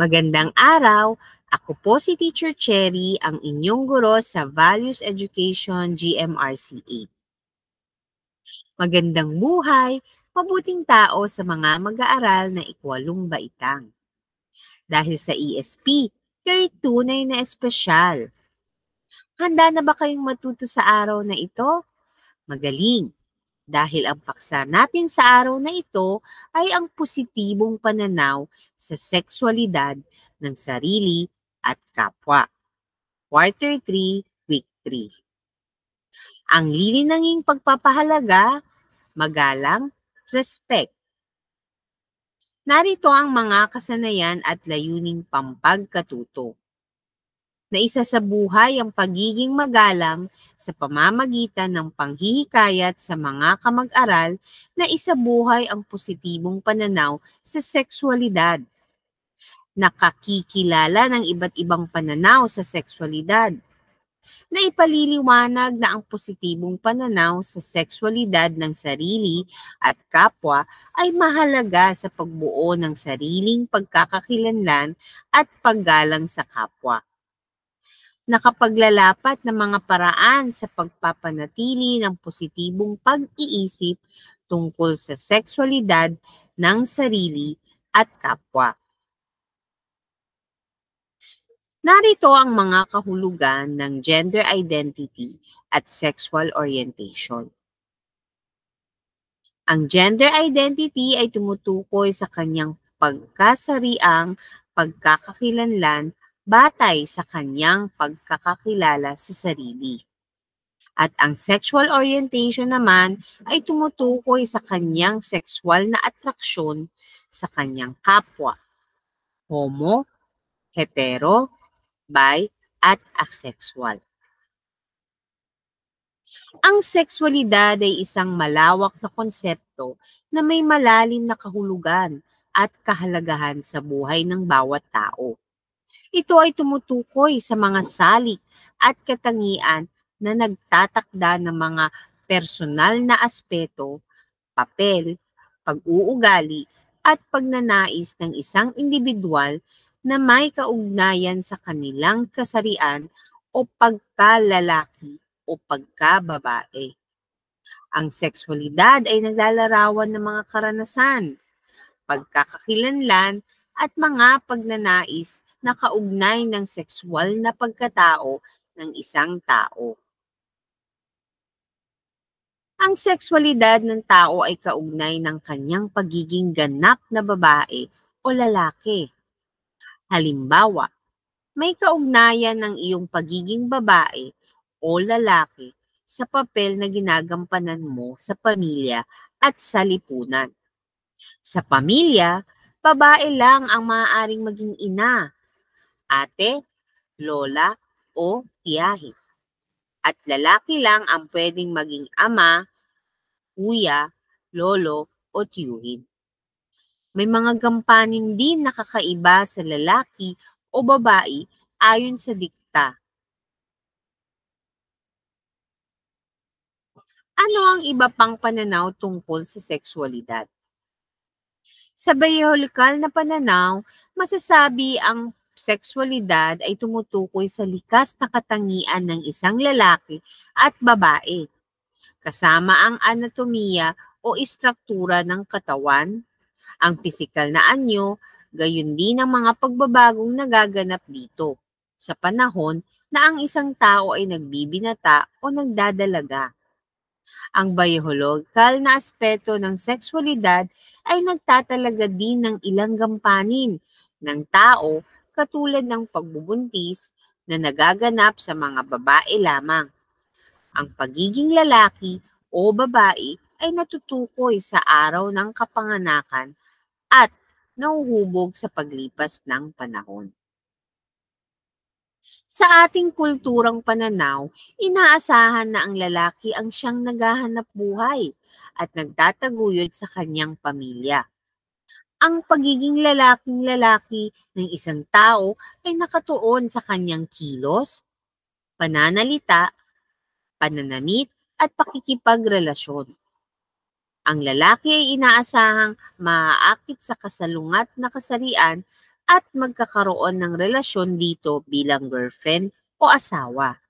Magandang araw! Ako po si Teacher Cherry, ang inyong guro sa Values Education GMRCA. Magandang buhay, mabuting tao sa mga mag-aaral na ikwalong baitang. Dahil sa ESP, kayo'y tunay na espesyal. Handa na ba kayong matuto sa araw na ito? Magaling! Dahil ang paksa natin sa araw na ito ay ang positibong pananaw sa sexualidad ng sarili at kapwa. Quarter 3, Week 3. Ang lilinanging pagpapahalaga, magalang, respect. Narito ang mga kasanayan at layuning pampagkatuto. Na isa sa buhay ang pagiging magalang sa pamamagitan ng panghihikayat sa mga kamag-aral na isabuhay ang positibong pananaw sa sexualidad. Nakakikilala ng iba't ibang pananaw sa sexualidad. Na ipaliliwanag na ang positibong pananaw sa sexualidad ng sarili at kapwa ay mahalaga sa pagbuo ng sariling pagkakakilanlan at paggalang sa kapwa. Nakapaglalapat ng mga paraan sa pagpapanatili ng positibong pag-iisip tungkol sa sexualidad ng sarili at kapwa. Narito ang mga kahulugan ng gender identity at sexual orientation. Ang gender identity ay tumutukoy sa kanyang pagkasariang pagkakakilanlan batay sa kanyang pagkakakilala sa sarili. At ang sexual orientation naman ay tumutukoy sa kanyang sexual na atraksyon sa kanyang kapwa, homo, hetero, bi, at asexual. Ang sexualidad ay isang malawak na konsepto na may malalim na kahulugan at kahalagahan sa buhay ng bawat tao. Ito ay tumutukoy sa mga salik at katangian na nagtatakda ng mga personal na aspeto, papel, pag-uugali, at pagnanais ng isang individual na may kaugnayan sa kanilang kasarian o pagkalalaki o pagkababae. Ang sexualidad ay naglalarawan ng mga karanasan, pagkakakilanlan, at mga pagnanais na kaugnay ng sexual na pagkatao ng isang tao. Ang sexualidad ng tao ay kaugnay ng kanyang pagiging ganap na babae o lalaki. Halimbawa, may kaugnayan ng iyong pagiging babae o lalaki sa papel na ginagampanan mo sa pamilya at sa lipunan. Sa pamilya, babae lang ang maaaring maging ina, ate, lola, o tiyahin. At lalaki lang ang pwedeng maging ama, kuya, lolo, o tiyuhin. May mga gampanin din na kakaiba sa lalaki o babae ayon sa dikta. Ano ang iba pang pananaw tungkol sa sexualidad? Sa biolohikal na pananaw, masasabi ang sexualidad ay tumutukoy sa likas na katangian ng isang lalaki at babae, kasama ang anatomiya o istruktura ng katawan, ang pisikal na anyo, gayon din ang mga pagbabagong nagaganap dito sa panahon na ang isang tao ay nagbibinata o nagdadalaga. Ang biolohikal na aspeto ng sexualidad ay nagtatalaga din ng ilang gampanin ng tao katulad ng pagbubuntis na nagaganap sa mga babae lamang. Ang pagiging lalaki o babae ay natutukoy sa araw ng kapanganakan at nauhubog sa paglipas ng panahon. Sa ating kulturang pananaw, inaasahan na ang lalaki ang siyang naghahanap buhay at nagtataguyod sa kanyang pamilya. Ang pagiging lalaking lalaki ng isang tao ay nakatuon sa kanyang kilos, pananalita, pananamit, at pakikipagrelasyon. Ang lalaki ay inaasahang maaakit sa kasalungat na kasarian at magkakaroon ng relasyon dito bilang girlfriend o asawa.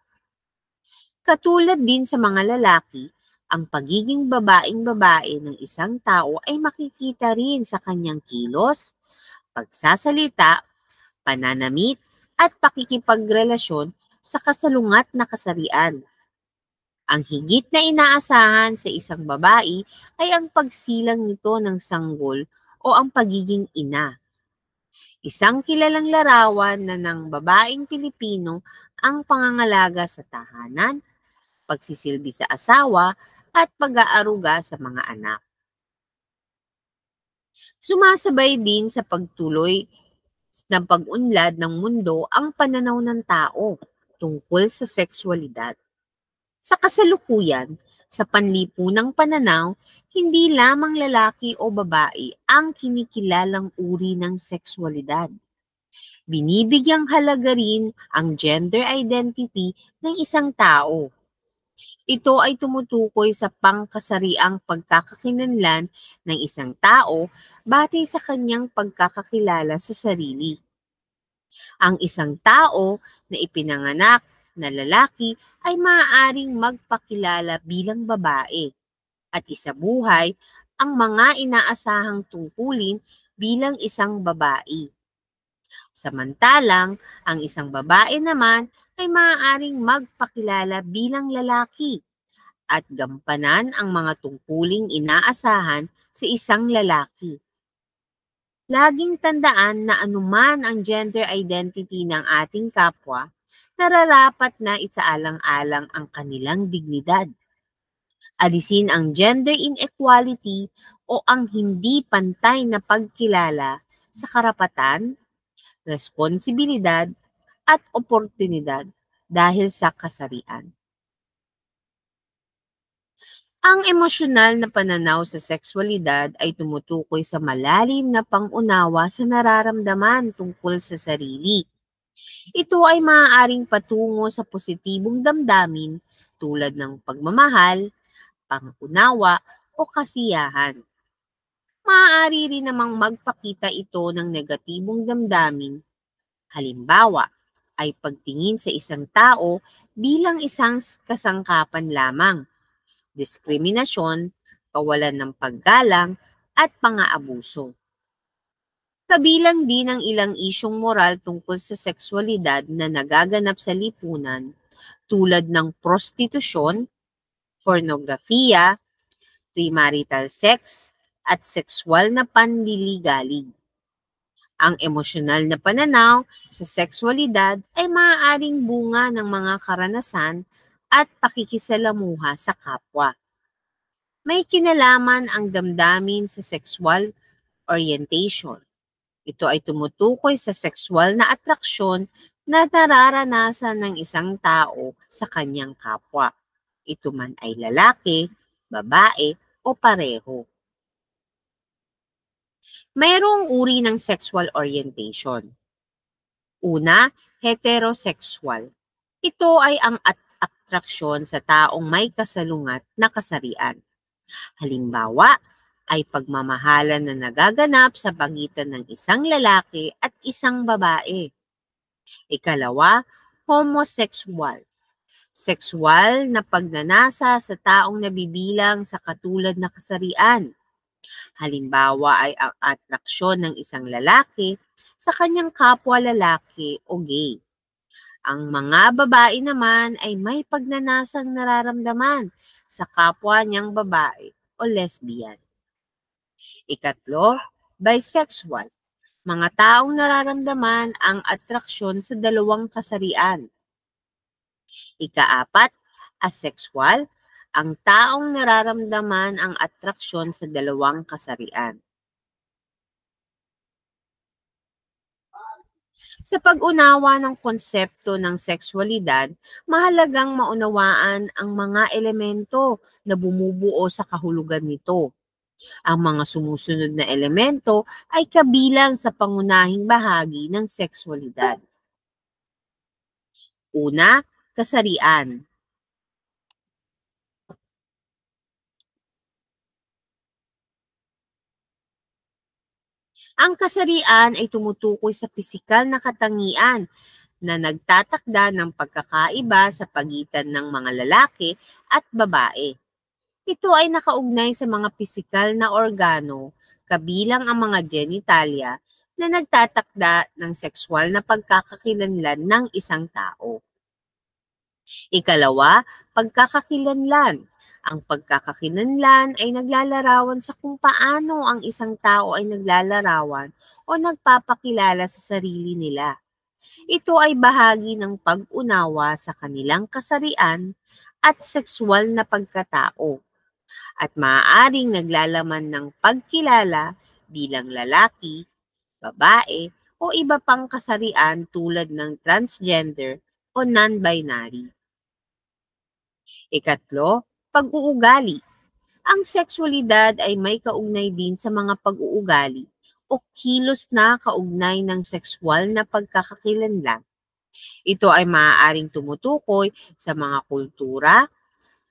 Katulad din sa mga lalaki, ang pagiging babaeng-babae ng isang tao ay makikita rin sa kanyang kilos, pagsasalita, pananamit, at pakikipagrelasyon sa kasalungat na kasarian. Ang higit na inaasahan sa isang babae ay ang pagsilang nito ng sanggol o ang pagiging ina. Isang kilalang larawan na ng babaeng Pilipino ang pangangalaga sa tahanan, pagsisilbi sa asawa, at pag-aaruga sa mga anak. Sumasabay din sa pagtuloy ng pag-unlad ng mundo ang pananaw ng tao tungkol sa sexualidad. Sa kasalukuyan, sa panlipunang pananaw, hindi lamang lalaki o babae ang kinikilalang uri ng sexualidad. Binibigyang halaga rin ang gender identity ng isang tao. Ito ay tumutukoy sa pangkasariang pagkakakinlanlan ng isang tao batay sa kanyang pagkakakilala sa sarili. Ang isang tao na ipinanganak na lalaki ay maaaring magpakilala bilang babae at isabuhay ang mga inaasahang tungkulin bilang isang babae. Samantalang, ang isang babae naman ay maaaring magpakilala bilang lalaki at gampanan ang mga tungkuling inaasahan sa isang lalaki. Laging tandaan na anuman ang gender identity ng ating kapwa, nararapat na isaalang-alang ang kanilang dignidad. Alisin ang gender inequality o ang hindi pantay na pagkilala sa karapatan, responsibilidad, at oportunidad dahil sa kasarian. Ang emosyonal na pananaw sa sexualidad ay tumutukoy sa malalim na pangunawa sa nararamdaman tungkol sa sarili. Ito ay maaaring patungo sa positibong damdamin tulad ng pagmamahal, pangunawa, o kasiyahan. Maaari rin namang magpakita ito ng negatibong damdamin. Halimbawa, ay pagtingin sa isang tao bilang isang kasangkapan lamang, diskriminasyon, kawalan ng paggalang, at pang-aabuso. Kabilang din ang ilang isyong moral tungkol sa sexualidad na nagaganap sa lipunan tulad ng prostitusyon, pornografiya, premarital sex, at sexual na panliligalig. Ang emosyonal na pananaw sa sexualidad ay maaaring bunga ng mga karanasan at pakikisalamuha sa kapwa. May kinalaman ang damdamin sa sexual orientation. Ito ay tumutukoy sa sexual na atraksyon na nararanasan ng isang tao sa kanyang kapwa. Ito man ay lalaki, babae, o pareho. Mayroong uri ng sexual orientation. Una, heterosexual. Ito ay ang atraksyon sa taong may kasalungat na kasarian. Halimbawa, ay pagmamahalan na nagaganap sa pagitan ng isang lalaki at isang babae. Ikalawa, homosexual. Sexual na pagnanasa sa taong nabibilang sa katulad na kasarian. Halimbawa ay ang atraksyon ng isang lalaki sa kanyang kapwa lalaki o gay. Ang mga babae naman ay may pagnanasang nararamdaman sa kapwa niyang babae o lesbian. Ikatlo, bisexual. Mga taong nararamdaman ang atraksyon sa dalawang kasarian. Ikaapat, asexual. Ang taong nararamdaman ang atraksyon sa dalawang kasarian. Sa pag-unawa ng konsepto ng sexualidad, mahalagang maunawaan ang mga elemento na bumubuo sa kahulugan nito. Ang mga sumusunod na elemento ay kabilang sa pangunahing bahagi ng sexualidad. Una, kasarian. Ang kasarian ay tumutukoy sa pisikal na katangian na nagtatakda ng pagkakaiba sa pagitan ng mga lalaki at babae. Ito ay nakaugnay sa mga pisikal na organo, kabilang ang mga genitalia, na nagtatakda ng sexual na pagkakakilanlan ng isang tao. Ikalawa, pagkakakilanlan. Ang pagkakakilanlan ay naglalarawan sa kung paano ang isang tao ay naglalarawan o nagpapakilala sa sarili nila. Ito ay bahagi ng pag-unawa sa kanilang kasarian at sexual na pagkatao at maaaring naglalaman ng pagkilala bilang lalaki, babae, o iba pang kasarian tulad ng transgender o non-binary. Ikatlo, pag-uugali. Ang sexualidad ay may kaugnay din sa mga pag-uugali o kilos na kaugnay ng sexual na pagkakakilanlan. Ito ay maaaring tumutukoy sa mga kultura,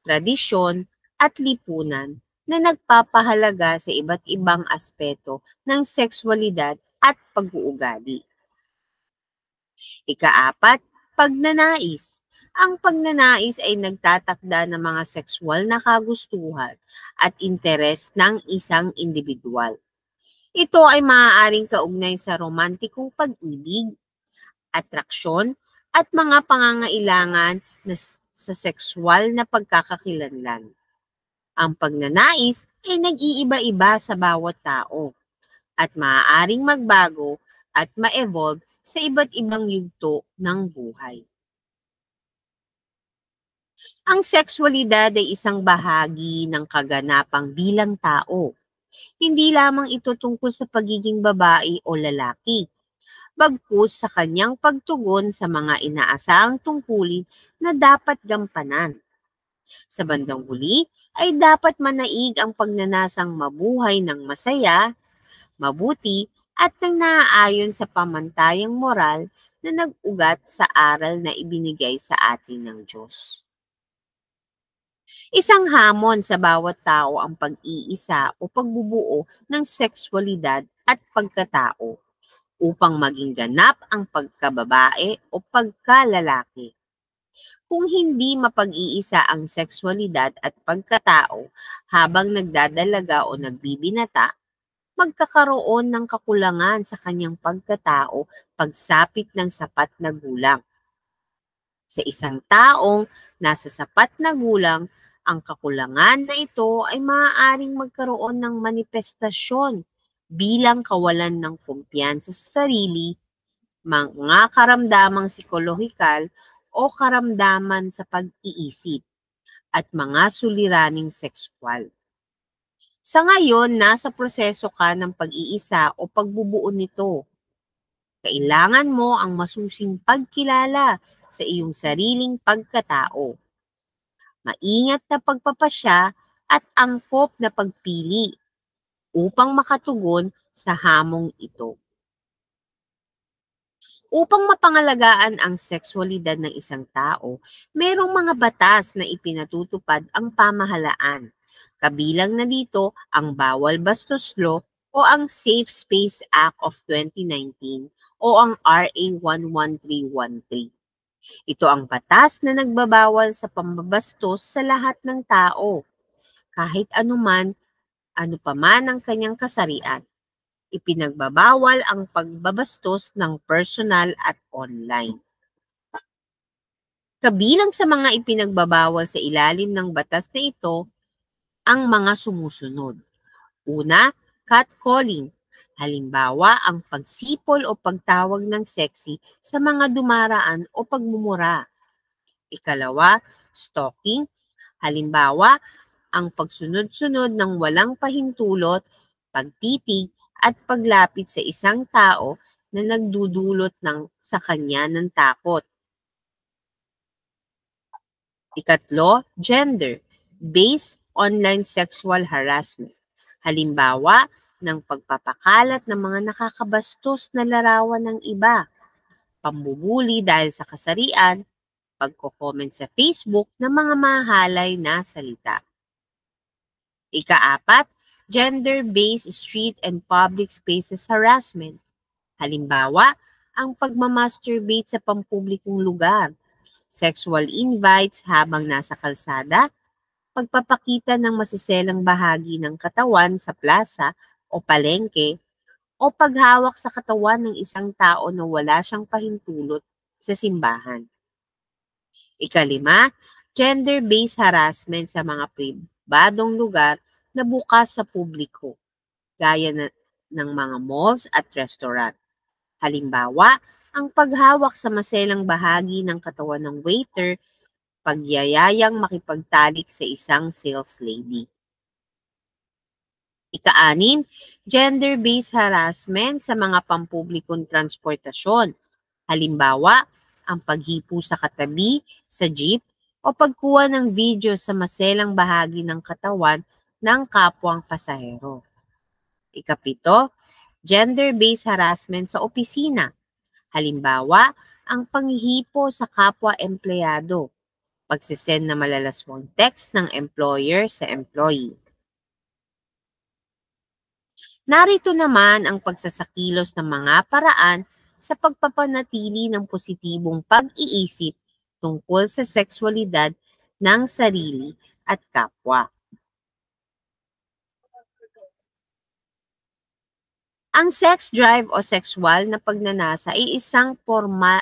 tradisyon, at lipunan na nagpapahalaga sa iba't ibang aspeto ng sexualidad at pag-uugali. Ikaapat, pagnanais. Ang pagnanais ay nagtatakda ng mga sexual na kagustuhan at interes ng isang individual. Ito ay maaaring kaugnay sa romantikong pag-ibig, atraksyon, at mga pangangailangan sa sexual na pagkakakilanlan. Ang pagnanais ay nag-iiba-iba sa bawat tao at maaaring magbago at ma-evolve sa iba't ibang yugto ng buhay. Ang sexualidad ay isang bahagi ng kaganapang bilang tao. Hindi lamang ito tungkol sa pagiging babae o lalaki, bagkus sa kanyang pagtugon sa mga inaasahang tungkulin na dapat gampanan. Sa bandang huli, ay dapat manaig ang pagnanasang mabuhay ng masaya, mabuti, at nang naaayon sa pamantayang moral na nag-ugat sa aral na ibinigay sa atin ng Diyos. Isang hamon sa bawat tao ang pag-iisa o pagbubuo ng sexualidad at pagkatao upang maging ganap ang pagkababae o pagkalalaki. Kung hindi mapag-iisa ang sexualidad at pagkatao habang nagdadalaga o nagbibinata, magkakaroon ng kakulangan sa kanyang pagkatao pagsapit ng sapat na gulang. Sa isang taong nasa sapat na gulang, ang kakulangan na ito ay maaaring magkaroon ng manifestasyon bilang kawalan ng kumpiyansa sa sarili, mga karamdamang psikolohikal o karamdaman sa pag-iisip, at mga suliraning sexual. Sa ngayon, nasa proseso ka ng pag-iisa o pagbubuo nito. Kailangan mo ang masusing pagkilala sa iyong sariling pagkatao. Maingat na pagpapasya at angkop na pagpili upang makatugon sa hamong ito. Upang mapangalagaan ang sexualidad ng isang tao, mayroong mga batas na ipinatutupad ang pamahalaan. Kabilang na dito ang Bawal Bastos Law o ang Safe Space Act of 2019 o ang RA 11313. Ito ang batas na nagbabawal sa pambabastos sa lahat ng tao, kahit ano paman ang kanyang kasarian. Ipinagbabawal ang pagbabastos ng personal at online. Kabilang sa mga ipinagbabawal sa ilalim ng batas na ito, ang mga sumusunod. Una, catcalling. Halimbawa, ang pagsipol o pagtawag ng sexy sa mga dumaraan o pagmumura. Ikalawa, stalking. Halimbawa, ang pagsunod-sunod ng walang pahintulot, pagtitig, at paglapit sa isang tao na nagdudulot sa kanya ng takot. Ikatlo, gender-based online sexual harassment. Halimbawa, ng pagpapakalat ng mga nakakabastos na larawan ng iba, pambubuli dahil sa kasarian, pagko-comment sa Facebook ng mga mahalay na salita. Ikaapat, gender-based street and public spaces harassment. Halimbawa, ang pagmamasturbate sa pampublikong lugar, sexual invites habang nasa kalsada, pagpapakita ng masiselang bahagi ng katawan sa plaza o palengke, o paghawak sa katawan ng isang tao na wala siyang pahintulot sa simbahan. Ikalima, gender-based harassment sa mga pribadong lugar na bukas sa publiko, gaya ng mga malls at restaurant. Halimbawa, ang paghawak sa maselang bahagi ng katawan ng waiter, pagyayayang makipagtalik sa isang sales lady. Ika-anim, gender-based harassment sa mga pampublikong transportasyon. Halimbawa, ang paghipo sa katabi, sa jeep, o pagkuha ng video sa maselang bahagi ng katawan ng kapwang pasahero. Ikapito, gender-based harassment sa opisina. Halimbawa, ang panghihipo sa kapwa empleyado, pagsisend na malalaswang text ng employer sa employee. Narito naman ang pagsasakilos ng mga paraan sa pagpapanatili ng positibong pag-iisip tungkol sa sexualidad ng sarili at kapwa. Ang sex drive o sexual na pagnanasa ay isang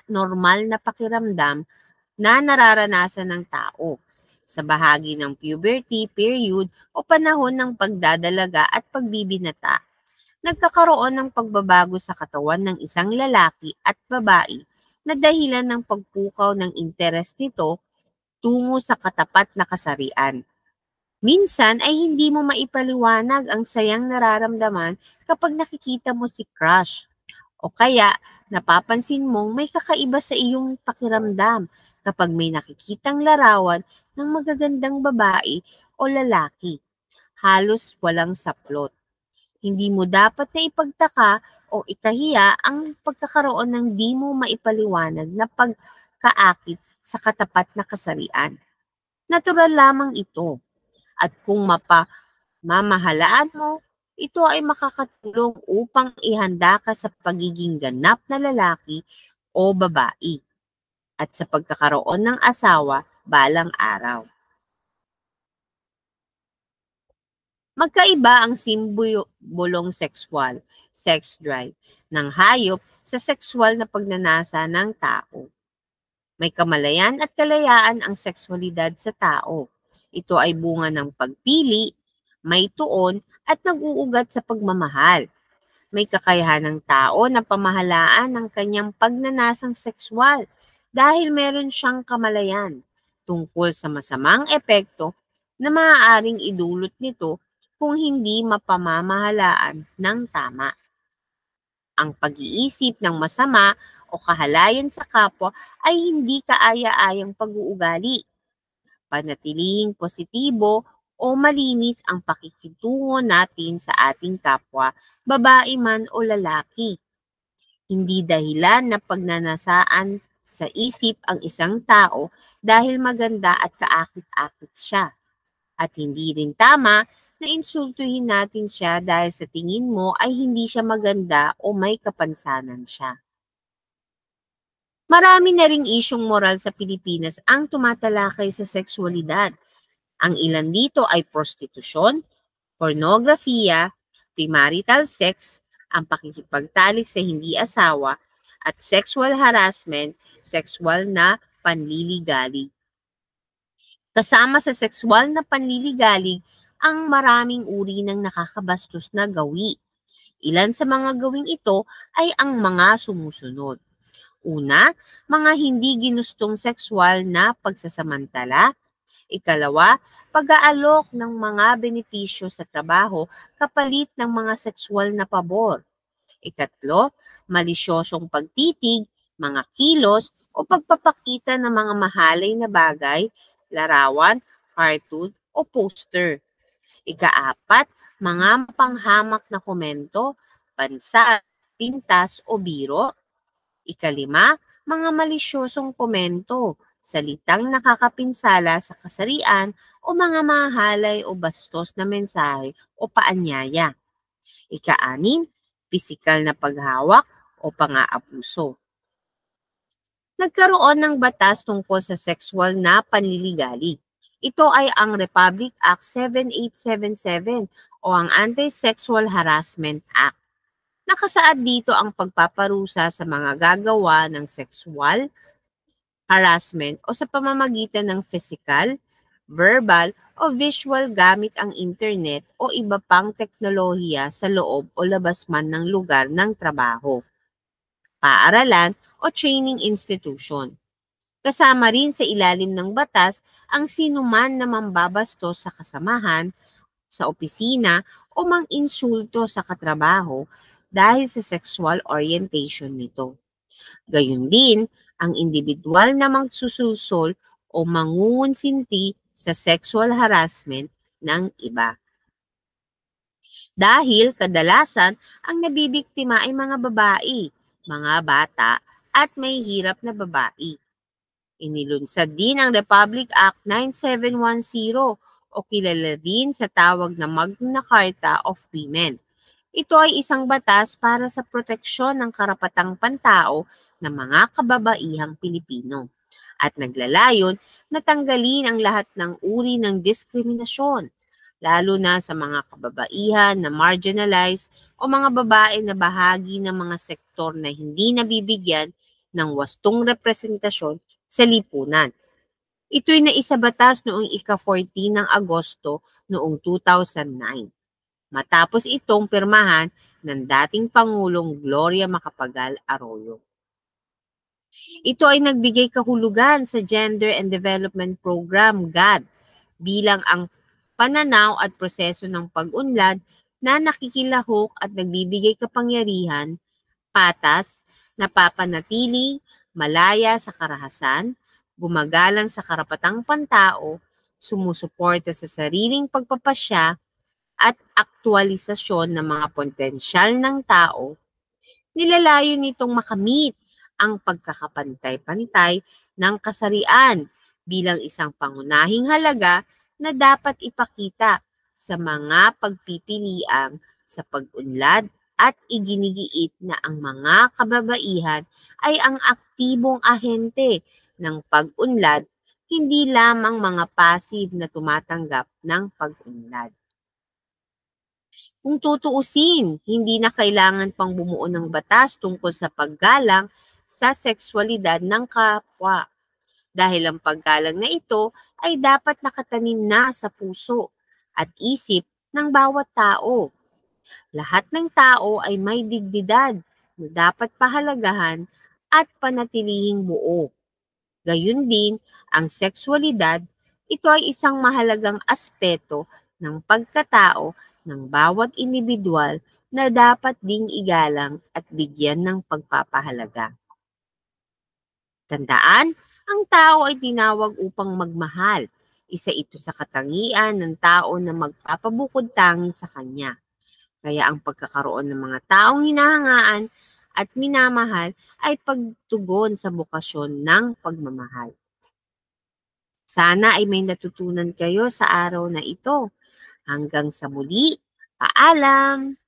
normal na pakiramdam na nararanasan ng tao sa bahagi ng puberty period o panahon ng pagdadalaga at pagbibinata. Nagkakaroon ng pagbabago sa katawan ng isang lalaki at babae na dahilan ng pagpukaw ng interes nito tungo sa katapat na kasarian. Minsan ay hindi mo maipaliwanag ang sayang nararamdaman kapag nakikita mo si crush. O kaya napapansin mong may kakaiba sa iyong pakiramdam kapag may nakikitang larawan ng magagandang babae o lalaki. Halos walang saplot. Hindi mo dapat na ipagtaka o ikahiya ang pagkakaroon ng di mo maipaliwanag na pagkaakit sa katapat na kasarian. Natural lamang ito. At kung mamahalaan mo, ito ay makakatulong upang ihanda ka sa pagiging ganap na lalaki o babae at sa pagkakaroon ng asawa balang araw. Magkaiba ang simbolong sexual, sex drive, ng hayop sa sexual na pagnanasa ng tao. May kamalayan at kalayaan ang sexualidad sa tao. Ito ay bunga ng pagpili, may tuon at nag-uugat sa pagmamahal. May kakayahan ng tao na pamahalaan ng kanyang pagnanasang sexual dahil meron siyang kamalayan tungkol sa masamang epekto na maaaring idulot nito kung hindi mapamamahalaan ng tama. Ang pag-iisip ng masama o kahalayan sa kapwa ay hindi kaaya-ayang pag-uugali. Panatilihing positibo o malinis ang pakikitungo natin sa ating kapwa, babae man o lalaki. Hindi dahilan na pagnanasaan sa isip ang isang tao dahil maganda at kaakit-akit siya. At hindi rin tama na insultuhin natin siya dahil sa tingin mo ay hindi siya maganda o may kapansanan siya. Marami na ring isyong moral sa Pilipinas ang tumatalakay sa sexualidad. Ang ilan dito ay prostitusyon, pornografiya, premarital sex, ang pakikipagtalik sa hindi asawa, at sexual harassment, sexual na panliligalig. Kasama sa sexual na panliligalig ang maraming uri ng nakakabastos na gawi. Ilan sa mga gawing ito ay ang mga sumusunod. Una, mga hindi ginustong sexual na pagsasamantala. Ikalawa, pag-aalok ng mga benepisyo sa trabaho kapalit ng mga sexual na pabor. Ikatlo, malisyosong pagtitig, mga kilos o pagpapakita ng mga mahalay na bagay, larawan, cartoon o poster. Ikaapat, mga panghamak na komento, bansa, pintas o biro. Ikalima, mga malisyosong komento, salitang nakakapinsala sa kasarian o mga mahalay o bastos na mensahe o paanyaya. Ika-anim, pisikal na paghawak o pang-aabuso. Nagkaroon ng batas tungkol sa sexual na panliligalig. Ito ay ang Republic Act 7877 o ang Anti-Sexual Harassment Act. Nakasaad dito ang pagpaparusa sa mga gagawa ng sexual harassment o sa pamamagitan ng physical, verbal o visual gamit ang internet o iba pang teknolohiya sa loob o labas man ng lugar ng trabaho, paaralan o training institution. Kasama rin sa ilalim ng batas ang sinuman na mambabastos sa kasamahan, sa opisina o mang-insulto sa katrabaho dahil sa sexual orientation nito. Gayun din, ang individual na magsusulsol o mangungunsinti sa sexual harassment ng iba. Dahil kadalasan ang nabibiktima ay mga babae, mga bata at may hirap na babae. Inilunsad din ang Republic Act 9710 o kilala din sa tawag na Magna Carta of Women. Ito ay isang batas para sa proteksyon ng karapatang pantao ng mga kababaihang Pilipino at naglalayon na tanggalin ang lahat ng uri ng diskriminasyon, lalo na sa mga kababaihan na marginalized o mga babae na bahagi ng mga sektor na hindi nabibigyan ng wastong representasyon sa lipunan. Ito'y naisabatas noong ika-14 ng Agosto noong 2009. Matapos itong pirmahan ng dating Pangulong Gloria Macapagal Arroyo. Ito ay nagbigay kahulugan sa Gender and Development Program, GAD, bilang ang pananaw at proseso ng pag-unlad na nakikilahok at nagbibigay kapangyarihan, patas, napapanatili, malaya sa karahasan, gumagalang sa karapatang pantao, sumusuporta sa sariling pagpapasya, at aktualisasyon ng mga potensyal ng tao. Nilalayo nitong makamit ang pagkakapantay-pantay ng kasarian bilang isang pangunahing halaga na dapat ipakita sa mga pagpipiliang sa pag-unlad at iginigiit na ang mga kababaihan ay ang aktibong ahente ng pag-unlad, hindi lamang mga passive na tumatanggap ng pag-unlad. Kung tutuusin, hindi na kailangan pang bumuo ng batas tungkol sa paggalang sa sexualidad ng kapwa. Dahil ang paggalang na ito ay dapat nakatanim na sa puso at isip ng bawat tao. Lahat ng tao ay may dignidad na dapat pahalagahan at panatilihing buo. Gayun din, ang sexualidad, ito ay isang mahalagang aspeto ng pagkatao ng bawat individual na dapat ding igalang at bigyan ng pagpapahalaga. Tandaan, ang tao ay tinawag upang magmahal. Isa ito sa katangian ng tao na magpapabukod tangi sa kanya. Kaya ang pagkakaroon ng mga taong hinahangaan at minamahal ay pagtugon sa bukasyon ng pagmamahal. Sana ay may natutunan kayo sa araw na ito. Hanggang sa muli, paalam!